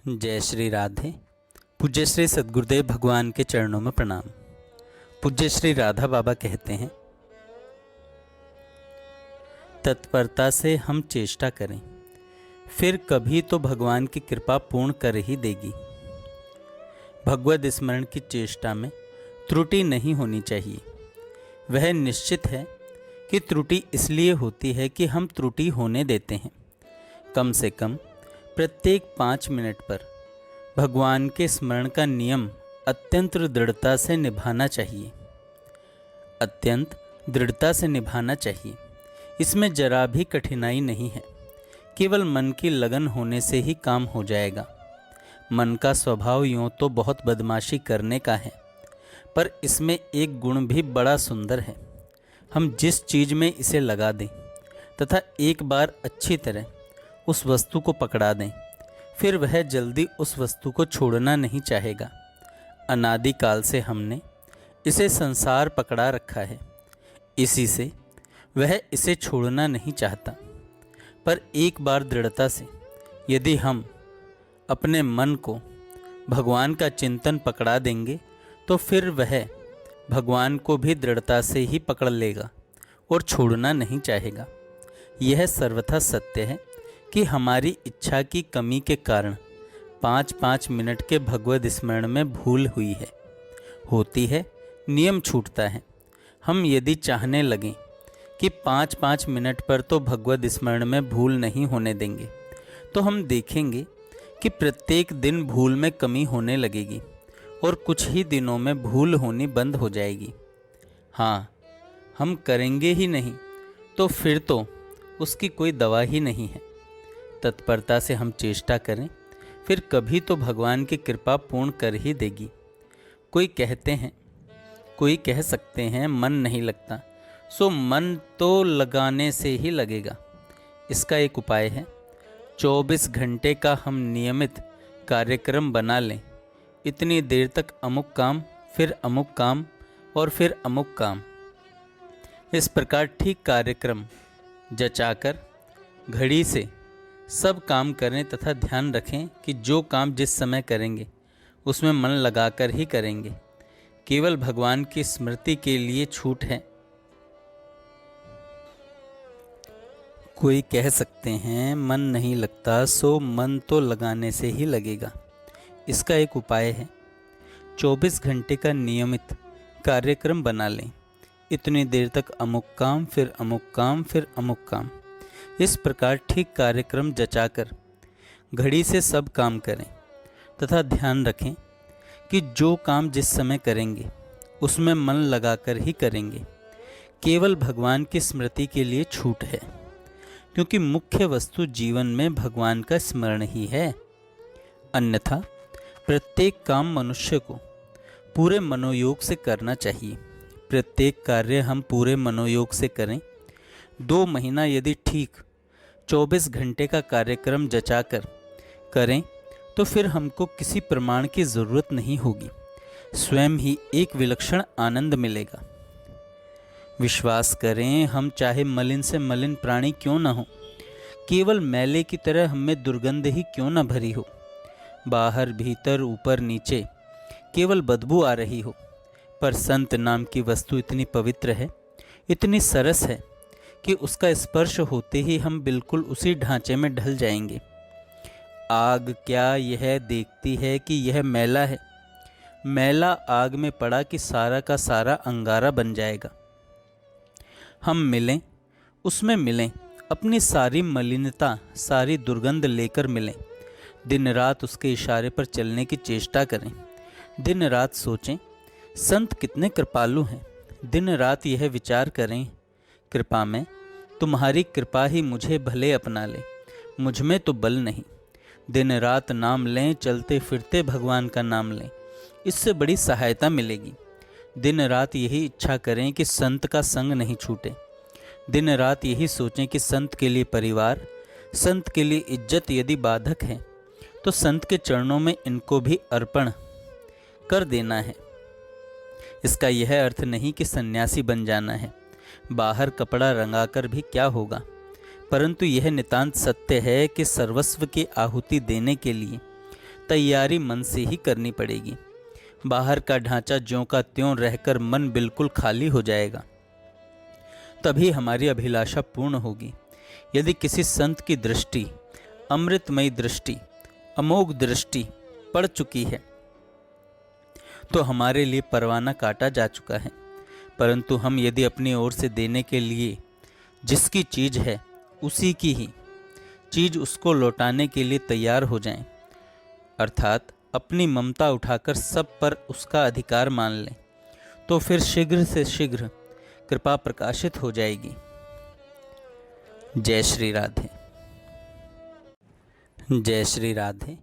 जय श्री राधे। पूज्य श्री सद्गुरुदेव भगवान के चरणों में प्रणाम। पूज्य श्री राधा बाबा कहते हैं, तत्परता से हम चेष्टा करें, फिर कभी तो भगवान की कृपा पूर्ण कर ही देगी। भगवद स्मरण की चेष्टा में त्रुटि नहीं होनी चाहिए। वह निश्चित है कि त्रुटि इसलिए होती है कि हम त्रुटि होने देते हैं। कम से कम प्रत्येक 5 मिनट पर भगवान के स्मरण का नियम अत्यंत दृढ़ता से निभाना चाहिए। अत्यंत दृढ़ता से निभाना चाहिए। इसमें जरा भी कठिनाई नहीं है। केवल मन की लगन होने से ही काम हो जाएगा। मन का स्वभाव यूँ तो बहुत बदमाशी करने का है, पर इसमें एक गुण भी बड़ा सुंदर है। हम जिस चीज़ में इसे लगा दें तथा एक बार अच्छी तरह उस वस्तु को पकड़ा दें, फिर वह जल्दी उस वस्तु को छोड़ना नहीं चाहेगा। अनादिकाल से हमने इसे संसार पकड़ा रखा है, इसी से वह इसे छोड़ना नहीं चाहता। पर एक बार दृढ़ता से यदि हम अपने मन को भगवान का चिंतन पकड़ा देंगे, तो फिर वह भगवान को भी दृढ़ता से ही पकड़ लेगा और छोड़ना नहीं चाहेगा। यह सर्वथा सत्य है कि हमारी इच्छा की कमी के कारण 5-5 मिनट के भगवद स्मरण में भूल हुई है, होती है, नियम छूटता है। हम यदि चाहने लगें कि 5-5 मिनट पर तो भगवद स्मरण में भूल नहीं होने देंगे, तो हम देखेंगे कि प्रत्येक दिन भूल में कमी होने लगेगी और कुछ ही दिनों में भूल होनी बंद हो जाएगी। हाँ, हम करेंगे ही नहीं तो फिर तो उसकी कोई दवा ही नहीं है। तत्परता से हम चेष्टा करें, फिर कभी तो भगवान की कृपा पूर्ण कर ही देगी। कोई कह सकते हैं मन नहीं लगता, सो मन तो लगाने से ही लगेगा। इसका एक उपाय है, 24 घंटे का हम नियमित कार्यक्रम बना लें। इतनी देर तक अमुक काम, फिर अमुक काम और फिर अमुक काम। इस प्रकार ठीक कार्यक्रम जचाकर घड़ी से सब काम करें तथा ध्यान रखें कि जो काम जिस समय करेंगे उसमें मन लगाकर ही करेंगे। केवल भगवान की स्मृति के लिए छूट है। कोई कह सकते हैं मन नहीं लगता, सो मन तो लगाने से ही लगेगा। इसका एक उपाय है, 24 घंटे का नियमित कार्यक्रम बना लें। इतनी देर तक अमुक काम, फिर अमुक काम, फिर अमुक काम। इस प्रकार ठीक कार्यक्रम जचाकर घड़ी से सब काम करें तथा ध्यान रखें कि जो काम जिस समय करेंगे उसमें मन लगाकर ही करेंगे। केवल भगवान की स्मृति के लिए छूट है, क्योंकि मुख्य वस्तु जीवन में भगवान का स्मरण ही है। अन्यथा प्रत्येक काम मनुष्य को पूरे मनोयोग से करना चाहिए। प्रत्येक कार्य हम पूरे मनोयोग से करें। 2 महीना यदि ठीक 24 घंटे का कार्यक्रम जचाकर करें, तो फिर हमको किसी प्रमाण की ज़रूरत नहीं होगी। स्वयं ही एक विलक्षण आनंद मिलेगा। विश्वास करें, हम चाहे मलिन से मलिन प्राणी क्यों न हो, केवल मैले की तरह हमें दुर्गंध ही क्यों न भरी हो, बाहर भीतर ऊपर नीचे केवल बदबू आ रही हो, पर संत नाम की वस्तु इतनी पवित्र है, इतनी सरस है कि उसका स्पर्श होते ही हम बिल्कुल उसी ढांचे में ढल जाएंगे। आग क्या यह देखती है कि यह मैला है? मैला आग में पड़ा कि सारा का सारा अंगारा बन जाएगा। हम मिलें, उसमें मिलें, अपनी सारी मलिनता, सारी दुर्गंध लेकर मिलें। दिन रात उसके इशारे पर चलने की चेष्टा करें। दिन रात सोचें, संत कितने कृपालु हैं। दिन रात यह विचार करें, कृपा में तुम्हारी कृपा ही मुझे भले अपना ले, मुझ में तो बल नहीं। दिन रात नाम लें, चलते फिरते भगवान का नाम लें, इससे बड़ी सहायता मिलेगी। दिन रात यही इच्छा करें कि संत का संग नहीं छूटे। दिन रात यही सोचें कि संत के लिए परिवार, संत के लिए इज्जत यदि बाधक है, तो संत के चरणों में इनको भी अर्पण कर देना है। इसका यह अर्थ नहीं कि सन्यासी बन जाना है। बाहर कपड़ा रंगाकर भी क्या होगा, परंतु यह नितांत सत्य है कि सर्वस्व की आहुति देने के लिए तैयारी मन से ही करनी पड़ेगी। बाहर का ढांचा ज्यों का त्यों रहकर मन बिल्कुल खाली हो जाएगा, तभी हमारी अभिलाषा पूर्ण होगी। यदि किसी संत की दृष्टि, अमृतमयी दृष्टि, अमोघ दृष्टि पड़ चुकी है तो हमारे लिए परवाना काटा जा चुका है। परंतु हम यदि अपनी ओर से देने के लिए जिसकी चीज है उसी की ही चीज उसको लौटाने के लिए तैयार हो जाएं, अर्थात अपनी ममता उठाकर सब पर उसका अधिकार मान लें, तो फिर शीघ्र से शीघ्र कृपा प्रकाशित हो जाएगी। जय श्री राधे। जय श्री राधे।